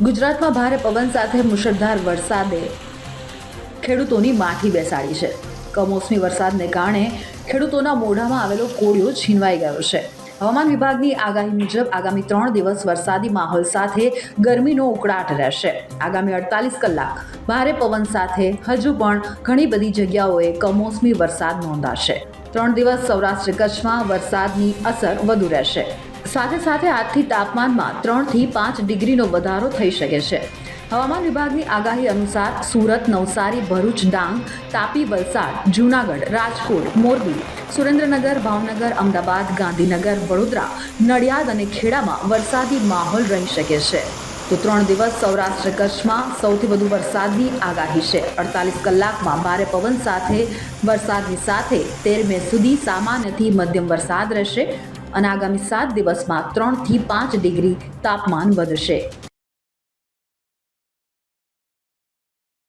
ગુજરાતમાં ભારે પવન સાથે મુશળધાર વરસાદે ખેડૂતોની માઠી બેસાડી છે. કમોસમી વરસાદને કારણે ખેડૂતોના મોઢામાં આવેલો કોળિયો છીનવાઈ ગયો છે. હવામાન વિભાગની આગાહી મુજબ આગામી 3 દિવસ વરસાદી માહોલ સાથે ગરમીનો ઉકળાટ રહેશે. આગામી 48 કલાક ભારે પવન સાથે હજુ પણ ઘણી બધી જગ્યાઓએ કમોસમી વરસાદ નોંધાશે. 3 દિવસ સૌરાષ્ટ્ર કચ્છમાં વરસાદની અસર વધુ રહેશે. સાથે સાથે આજથી તાપમાનમાં 3 થી 5 ડિગ્રીનો વધારો થઈ શકે છે. હવામાન વિભાગની આગાહી અનુસાર સુરત, નવસારી, ભરૂચ, ડાંગ, તાપી, વલસાડ, જૂનાગઢ, રાજકોટ, મોરબી, સુરેન્દ્રનગર, ભાવનગર, અમદાવાદ, ગાંધીનગર, વડોદરા, નડિયાદ અને ખેડામાં વરસાદી માહોલ રહી શકે છે. તો 3 દિવસ સૌરાષ્ટ્ર કચ્છમાં સૌથી વધુ વરસાદની આગાહી છે. 48 કલાકમાં ભારે પવન સાથે વરસાદની સાથે 13 મે સુધી સામાન્યથી મધ્યમ વરસાદ રહેશે અને આગામી 7 દિવસમાં 3 થી 5 ડિગ્રી તાપમાન વધશે.